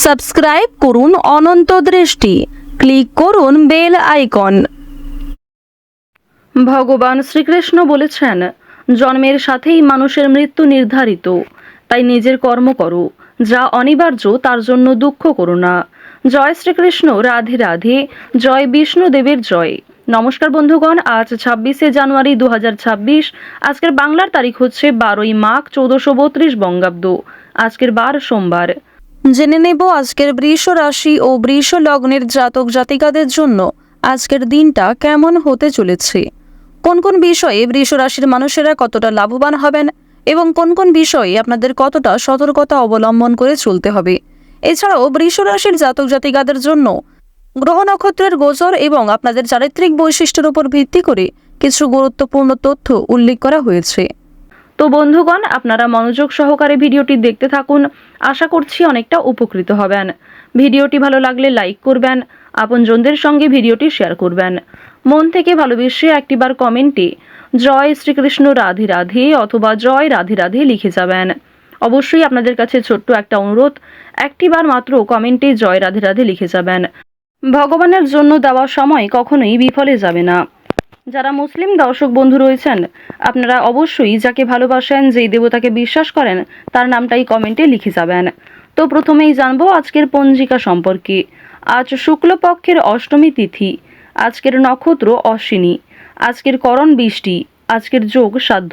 Subscribe করুন অনন্ত দৃষ্টি, click করুন বেল আইকন। ভগবান শ্রীকৃষ্ণ বলেছেন, জন্মের সাথেই মানুষের মৃত্যু নির্ধারিত, তাই নিজের কর্ম করো, যা অনিবার্য তার জন্য দুঃখ করো না। জয় শ্রীকৃষ্ণ, রাধে রাধে, জয় বিষ্ণুদেবের জয়। নমস্কার বন্ধুগণ, আজ 26শে জানুয়ারি 2026। আজকের বাংলার তারিখ হচ্ছে 12ই মাঘ 1432 বঙ্গাব্দ। আজকের বার সোমবার। জেনে নেব আজকের বৃষ রাশি ও বৃষ লগ্নের জাতক জাতিকাদের জন্য আজকের দিনটা কেমন হতে চলেছে, কোন কোন বিষয়ে বৃষ রাশির মানুষেরা কতটা লাভবান হবেন এবং কোন কোন বিষয়ে আপনাদের কতটা সতর্কতা অবলম্বন করে চলতে হবে। এছাড়াও বৃষ রাশির জাতক জাতিকাদের জন্য গ্রহ নক্ষত্রের গোচর এবং আপনাদের চারিত্রিক বৈশিষ্ট্যের উপর ভিত্তি করে কিছু গুরুত্বপূর্ণ তথ্য উল্লেখ করা হয়েছে। তো বন্ধুগণ, আপনারা মনোযোগ সহকারে ভিডিওটি দেখতে থাকুন, আশা করছি অনেকটা উপকৃত হবেন। ভিডিওটি ভালো লাগলে লাইক করবেন, আপনজনদের সঙ্গে ভিডিওটি শেয়ার করবেন। মন থেকে ভালোবেসে একটিবার কমেন্টে জয় শ্রীকৃষ্ণ রাধে রাধে অথবা জয় রাধে রাধে লিখে যাবেন। অবশ্যই আপনাদের কাছে ছোট্ট একটা অনুরোধ, একটিবার মাত্র কমেন্টে জয় রাধে রাধে লিখে যাবেন। ভগবানের জন্য দেওয়া সময় কখনোই বিফলে যাবে না। যারা মুসলিম দর্শক বন্ধু রয়েছেন, আপনারা অবশ্যই যাকে ভালোবাসেন, যেই দেবতাকে বিশ্বাস করেন, তার নামটাই কমেন্টে লিখে যাবেন। তো প্রথমেই জানবো আজকের পঞ্জিকা সম্পর্কে। আজ শুক্লপক্ষের অষ্টমী তিথি, আজকের নক্ষত্র অশ্বিনী, আজকের করণ বৃষ্টি, আজকের যোগ সাধ্য।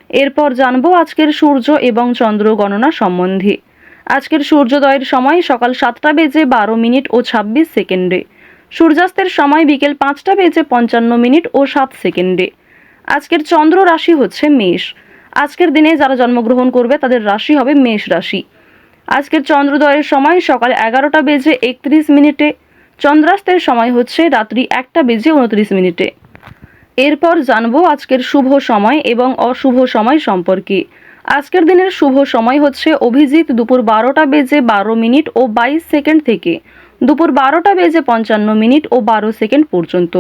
এরপর জানবো আজকের সূর্য এবং চন্দ্র গণনা সম্বন্ধে। আজকের সূর্যোদয়ের সময় সকাল 7টা বেজে 12 মিনিট ও 26 সেকেন্ডে, সূর্যাস্তের সময় বিকেল 5টা বেজে 55 মিনিট ও 7 সেকেন্ডে। আজকের চন্দ্র রাশি হচ্ছে মেষ। আজকের দিনে যারা জন্মগ্রহণ করবে তাদের রাশি হবে মেষ রাশি। আজকের চন্দ্রোদয়ের সময় সকাল 11টা বেজে 31 মিনিটে, চন্দ্রাস্তের সময় হচ্ছে রাত্রি 1টা বেজে 29 মিনিটে। এরপর জানবো আজকের শুভ সময় এবং অশুভ সময় সম্পর্কে। আজকের দিনের শুভ সময় হচ্ছে অভিজিৎ দুপুর 12টা বেজে 12 মিনিট ও 22 সেকেন্ড থেকে দুপুর 12টা বেজে 55 মিনিট ও 12 সেকেন্ড পর্যন্ত।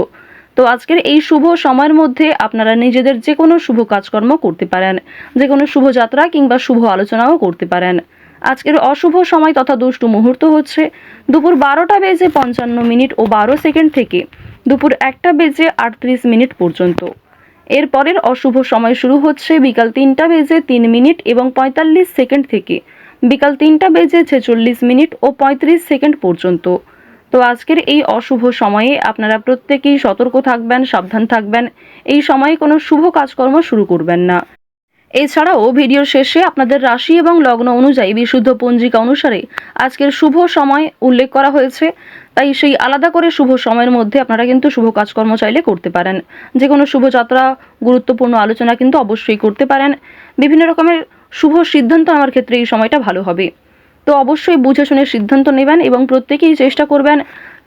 তো আজকের এই শুভ সময়ের মধ্যে আপনারা নিজেদের যে কোনো শুভ কাজকর্ম করতে পারেন, যে কোনো শুভযাত্রা কিংবা শুভ আলোচনাও করতে পারেন। আজকের অশুভ সময় তথা দুষ্টু মুহূর্ত হচ্ছে দুপুর 12টা বেজে 55 মিনিট ও 12 সেকেন্ড থেকে দুপুর 1টা বেজে 38 মিনিট পর্যন্ত। এরপরের অশুভ সময় শুরু হচ্ছে বিকাল 3টা বেজে 3 মিনিট এবং 45 সেকেন্ড থেকে বিকাল 3টা বেজে 46 মিনিট ও 35 সেকেন্ড পর্যন্ত। তো আজকের এই অশুভ সময়ে আপনারা প্রত্যেকেই সতর্ক থাকবেন, সাবধান থাকবেন। এই সময়ে কোনো শুভ কাজকর্ম শুরু করবেন না। এছাড়াও ভিডিওর শেষে আপনাদের রাশি এবং লগ্ন অনুযায়ী বিশুদ্ধ পঞ্জিকা অনুসারে আজকের শুভ সময় উল্লেখ করা হয়েছে, তাই সেই আলাদা করে শুভ সময়ের মধ্যে আপনারা কিন্তু শুভ কাজকর্ম চাইলে করতে পারেন। যে কোনো শুভযাত্রা, গুরুত্বপূর্ণ আলোচনা কিন্তু অবশ্যই করতে পারেন। বিভিন্ন রকমের শুভ সিদ্ধান্ত নেওয়ার ক্ষেত্রে এই সময়টা ভালো হবে। তো অবশ্যই বুঝে শুনে সিদ্ধান্ত নেবেন এবং প্রত্যেকেই চেষ্টা করবেন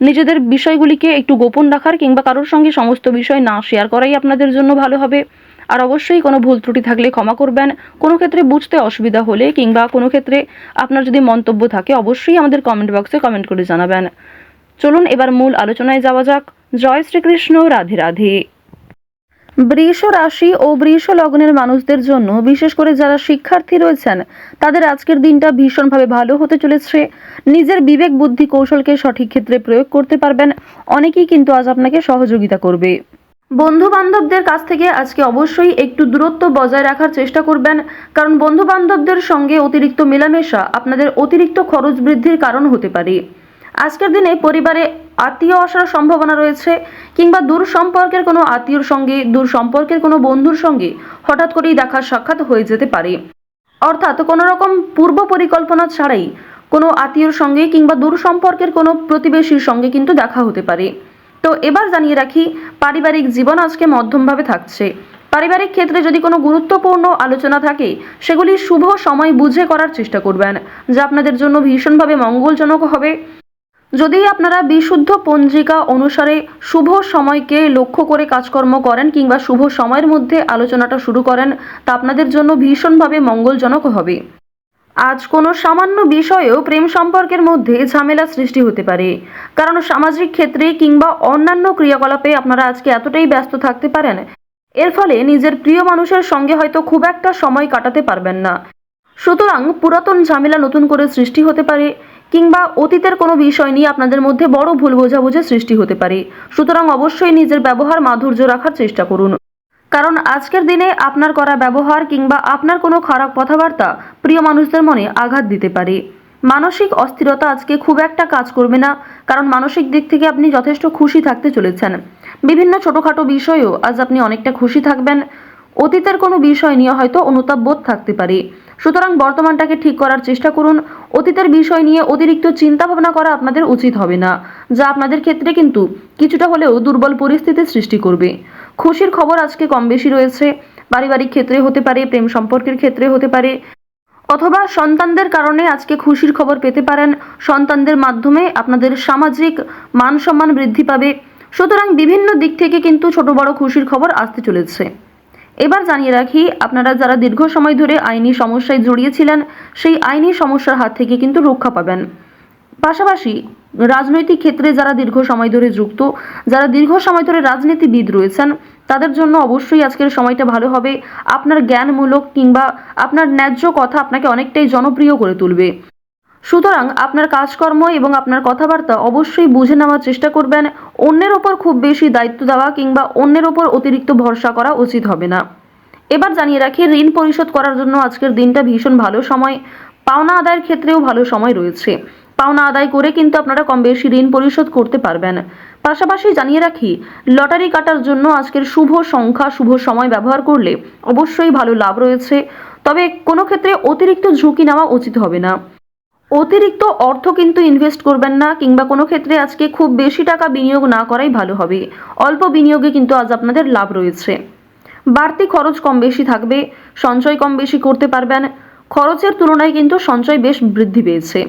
নিজেদের বিষয়গুলিকে একটু গোপন রাখার কিংবা কারোর সঙ্গে সমস্ত বিষয় না শেয়ার করাই আপনাদের জন্য ভালো হবে। আর অবশ্যই কোনো ভুল ত্রুটি থাকলে ক্ষমা করবেন। কোনো ক্ষেত্রে বুঝতে অসুবিধা হলে কিংবা কোনো ক্ষেত্রে আপনার যদি মন্তব্য থাকে অবশ্যই আমাদের কমেন্ট বক্সে কমেন্ট করে জানাবেন। চলুন এবার মূল আলোচনায় যাওয়া যাক। জয় শ্রীকৃষ্ণ, রাধে রাধে। বৃষ রাশি ও বৃষ লগ্নের মানুষদের জন্য, বিশেষ করে যারা শিক্ষার্থী রয়েছেন, তাদের আজকের দিনটা ভীষণভাবে ভালো হতে চলেছে। নিজের বিবেক বুদ্ধি কৌশলকে সঠিক ক্ষেত্রে প্রয়োগ করতে পারবেন। অনেকেই কিন্তু আজ আপনাকে সহযোগিতা করবে। বন্ধু বান্ধবদের কাছ থেকে আজকে অবশ্যই একটু দূরত্ব বজায় রাখার চেষ্টা করবেন, কারণ বন্ধু বান্ধবদের সঙ্গে অতিরিক্ত মেলামেশা আপনাদের অতিরিক্ত খরচ বৃদ্ধির কারণ হতে পারে। আজকের দিনে পরিবারে আত্মীয় আসার সম্ভাবনা রয়েছে, কিংবা দূর সম্পর্কের কোনো আত্মীয়র সঙ্গে, দূর সম্পর্কের কোনো বন্ধুর সঙ্গে হঠাৎ করেই দেখা সাক্ষাৎ হয়ে যেতে পারে। অর্থাৎ কোনো রকম পূর্ব পরিকল্পনা ছাড়াই কোনো আত্মীয়র সঙ্গে কিংবা দূর সম্পর্কের কোনো প্রতিবেশীর সঙ্গে কিন্তু দেখা হতে পারে। তো এবার জানিয়ে রাখি, পারিবারিক জীবন আজকে মধ্যমভাবে থাকছে। পারিবারিক ক্ষেত্রে যদি কোনো গুরুত্বপূর্ণ আলোচনা থাকে, সেগুলি শুভ সময় বুঝে করার চেষ্টা করবেন, যা আপনাদের জন্য ভীষণভাবে মঙ্গলজনক হবে। যদি আপনারা বিশুদ্ধ পঞ্জিকা অনুসারে শুভ সময়কে লক্ষ্য করে কাজকর্ম করেন কিংবা শুভ সময়ের মধ্যে আলোচনাটা শুরু করেন, তা আপনাদের জন্য ভীষণভাবে মঙ্গলজনক হবে। আজ কোনো সামান্য বিষয়েও প্রেম সম্পর্কের মধ্যে ঝামেলা সৃষ্টি হতে পারে, কারণ সামাজিক ক্ষেত্রে কিংবা অন্যান্য ক্রিয়াকলাপে আপনারা আজকে এতটাই ব্যস্ত থাকতে পারেন, এর ফলে নিজের প্রিয় মানুষের সঙ্গে হয়তো খুব একটা সময় কাটাতে পারবেন না। সুতরাং পুরাতন ঝামেলা নতুন করে সৃষ্টি হতে পারে, কিংবা অতীতের কোনো বিষয় নিয়ে আপনাদের মধ্যে বড় ভুল বোঝাবুঝির সৃষ্টি হতে পারে। সুতরাং অবশ্যই নিজের ব্যবহার মাধুর্য রাখার চেষ্টা করুন, কারণ আজকের দিনে আপনার করা ব্যবহার কিংবা আপনার কোনো খারাপ কথাবার্তা প্রিয় মানুষদের মনে আঘাত দিতে পারে। মানসিক অস্থিরতা আজকে খুব একটা কাজ করবে না, কারণ মানসিক দিক থেকে আপনি যথেষ্ট খুশি থাকতে চলেছেন। বিভিন্ন ছোটোখাটো বিষয়েও আজ আপনি অনেকটা খুশি থাকবেন। অতীতের কোনো বিষয় নিয়ে হয়তো অনুতাপ বোধ থাকতে পারে, সুতরাং বর্তমানটাকে ঠিক করার চেষ্টা করুন। অতীতের বিষয় নিয়ে অতিরিক্ত চিন্তা ভাবনা করা আপনাদের উচিত হবে না, যা আপনাদের ক্ষেত্রে কিন্তু কিছুটা হলেও দুর্বল পরিস্থিতির সৃষ্টি করবে। খুশির খবর আজকে কম বেশি রয়েছে, পারিবারিক ক্ষেত্রে হতে পারে, প্রেম সম্পর্কের ক্ষেত্রে হতে পারে, অথবা সন্তানদের কারণে আজকে খুশির খবর পেতে পারেন। সন্তানদের মাধ্যমে আপনাদের সামাজিক মান সম্মান বৃদ্ধি পাবে। সুতরাং বিভিন্ন দিক থেকে কিন্তু ছোট বড় খুশির খবর আসতে চলেছে। এবার জানিয়ে রাখি, আপনারা যারা দীর্ঘ সময় ধরে আইনি সমস্যায় জড়িয়েছিলেন, সেই আইনি সমস্যার হাত থেকে কিন্তু রক্ষা পাবেন। পাশাপাশি রাজনৈতিক ক্ষেত্রে যারা দীর্ঘ সময় ধরে যুক্ত, যারা দীর্ঘ সময় ধরে রাজনীতিবিদ রয়েছেন, তাদের জন্য অবশ্যই আজকের সময়টা ভালো হবে। আপনার জ্ঞানমূলক কিংবা আপনার ন্যায্য কথা আপনাকে অনেকটাই জনপ্রিয় করে তুলবে। সুতরাং আপনার কাজকর্ম এবং আপনার কথাবার্তা অবশ্যই বুঝে নেওয়ার চেষ্টা করবেন। অন্যের ওপর খুব বেশি দায়িত্ব দেওয়া কিংবা অন্যের ওপর অতিরিক্ত ভরসা করা উচিত হবে না। এবার জানিয়ে রাখি, ঋণ পরিশোধ করার জন্য আজকের দিনটা ভীষণ ভালো সময়। পাওনা আদায়ের ক্ষেত্রেও ভালো সময় রয়েছে। পাওনা আদায় করে কিন্তু আপনারা কম বেশি ঋণ পরিশোধ করতে পারবেন। পাশাপাশি জানিয়ে রাখি, লটারি কাটার জন্য আজকের শুভ সংখ্যা, শুভ সময় ব্যবহার করলে অবশ্যই ভালো লাভ রয়েছে। তবে কোনো ক্ষেত্রে অতিরিক্ত ঝুঁকি নেওয়া উচিত হবে না। অতিরিক্ত অর্থ কিন্তু ইনভেস্ট করবেন না, কিংবা কোনো ক্ষেত্রে আজকে খুব বেশি টাকা বিনিয়োগ না করাই ভালো হবে। অল্প বিনিয়োগে কিন্তু আজ আপনাদের লাভ রয়েছে। বাড়তি খরচ কম বেশি থাকবে, সঞ্চয় কম বেশি করতে পারবেন। খরচের তুলনায় কিন্তু সঞ্চয় বেশ বৃদ্ধি পেয়েছে।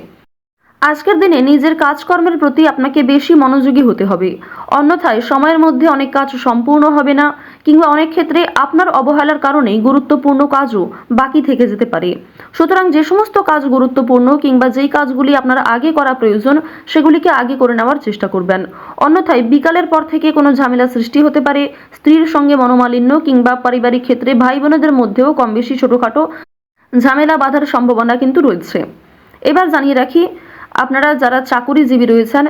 আজকের দিনে নিজের কাজকর্মের প্রতি আপনাকে বেশি মনোযোগী হতে হবে, অন্যথায় সময়ের মধ্যে অনেক কাজ সম্পূর্ণ হবে না, কিংবা অনেক ক্ষেত্রে আপনার অবহেলার কারণে গুরুত্বপূর্ণ কাজও বাকি থেকে যেতে পারে। সুতরাং যে সমস্ত কাজ গুরুত্বপূর্ণ কিংবা যেই কাজগুলি আপনার আগে করা প্রয়োজন, সেগুলিকে আগে করে নেওয়ার চেষ্টা করবেন। অন্যথায় বিকালের পর থেকে কোনো ঝামেলা সৃষ্টি হতে পারে। স্ত্রীর সঙ্গে মনোমালিন্য কিংবা পারিবারিক ক্ষেত্রে ভাই বোনেদের মধ্যেও কম বেশি ছোটোখাটো ঝামেলা বাঁধার সম্ভাবনা কিন্তু রয়েছে। এবার জানিয়ে রাখি, আপনারা যারা চাকুরিজীবী রয়েছেন,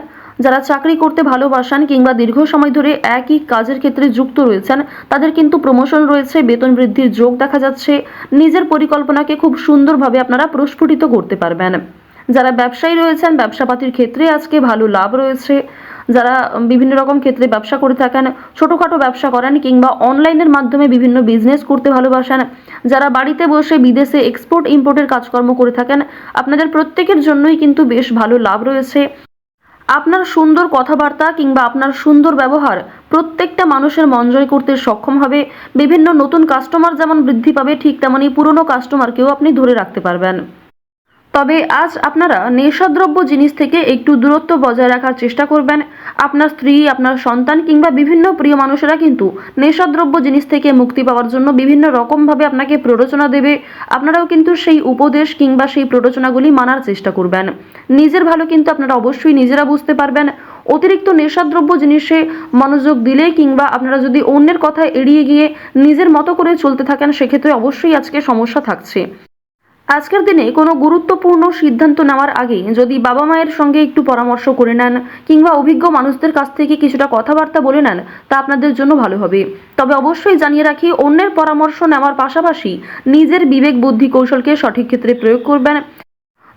যারা চাকরি করতে ভালোবাসেন কিংবা দীর্ঘ সময় ধরে একই কাজের ক্ষেত্রে যুক্ত রয়েছেন, তাদের কিন্তু প্রমোশন রয়েছে, বেতন বৃদ্ধির যোগ দেখা যাচ্ছে। নিজের পরিকল্পনাকে খুব সুন্দরভাবে আপনারা প্রস্ফুটিত করতে পারবেন। যারা ব্যবসায়ী রয়েছেন, ব্যবসাপাতির ক্ষেত্রে আজকে ভালো লাভ রয়েছে। যারা বিভিন্ন রকম ক্ষেত্রে ব্যবসা করে থাকেন, ছোটোখাটো ব্যবসা করেন কিংবা অনলাইনের মাধ্যমে বিভিন্ন বিজনেস করতে ভালোবাসেন, যারা বাড়িতে বসে বিদেশে এক্সপোর্ট ইম্পোর্টের কাজকর্ম করে থাকেন, আপনাদের প্রত্যেকের জন্যই কিন্তু বেশ ভালো লাভ রয়েছে। আপনার সুন্দর কথাবার্তা কিংবা আপনার সুন্দর ব্যবহার প্রত্যেকটা মানুষের মন জয় করতে সক্ষম হবে। বিভিন্ন নতুন কাস্টমার যেমন বৃদ্ধি পাবে, ঠিক তেমনি পুরনো কাস্টমারকেও আপনি ধরে রাখতে পারবেন। তবে আজ আপনারা নেশাদ্রব্য জিনিস থেকে একটু দূরত্ব বজায় রাখার চেষ্টা করবেন। আপনার স্ত্রী, আপনার সন্তান কিংবা বিভিন্ন প্রিয় মানুষেরা কিন্তু নেশাদ্রব্য জিনিস থেকে মুক্তি পাওয়ার জন্য বিভিন্ন রকমভাবে আপনাকে প্ররোচনা দেবে। আপনারাও কিন্তু সেই উপদেশ কিংবা সেই প্ররোচনাগুলি মানার চেষ্টা করবেন। নিজের ভালো কিন্তু আপনারা অবশ্যই নিজেরা বুঝতে পারবেন। অতিরিক্ত নেশাদ্রব্য জিনিসে মনোযোগ দিলে কিংবা আপনারা যদি অন্যের কথা এড়িয়ে গিয়ে নিজের মতো করে চলতে থাকেন, সেক্ষেত্রে অবশ্যই আজকে সমস্যা থাকছে। আজকের দিনে কোনো গুরুত্বপূর্ণ সিদ্ধান্ত নেওয়ার আগে যদি বাবা মায়ের সঙ্গে একটু পরামর্শ করে নেন কিংবা অভিজ্ঞ মানুষদের কাছ থেকে কিছুটা কথাবার্তা বলে নেন, তা আপনাদের জন্য ভালো হবে। তবে অবশ্যই জানিয়ে রাখি, অন্যের পরামর্শ নেওয়ার পাশাপাশি নিজের বিবেক বুদ্ধি কৌশলকে সঠিক ক্ষেত্রে প্রয়োগ করবেন।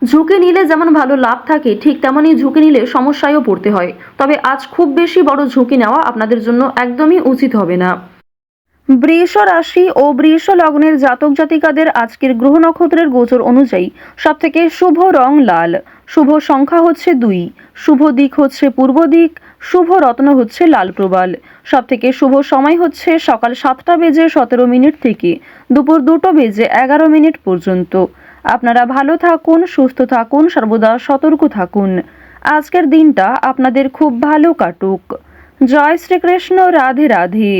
ঝুঁকি নিলে যেমন ভালো লাভ থাকে, ঠিক তেমনই ঝুঁকি নিলে সমস্যায়ও পড়তে হয়। তবে আজ খুব বেশি বড় ঝুঁকি নেওয়া আপনাদের জন্য একদমই উচিত হবে না। বৃষ রাশি ও বৃষ লগ্নের জাতক জাতিকাদের আজকের গ্রহ নক্ষত্রের গোচর অনুযায়ী সবথেকে শুভ রং লাল, শুভ সংখ্যা হচ্ছে 2, শুভ দিক হচ্ছে পূর্ব দিক, শুভ রত্ন হচ্ছে লাল প্রবাল। সবথেকে শুভ সময় হচ্ছে সকাল 7:17 থেকে দুপুর 2:11 পর্যন্ত। আপনারা ভালো থাকুন, সুস্থ থাকুন, সর্বদা সতর্ক থাকুন। আজকের দিনটা আপনাদের খুব ভালো কাটুক। জয় শ্রীকৃষ্ণ। রাধে রাধে।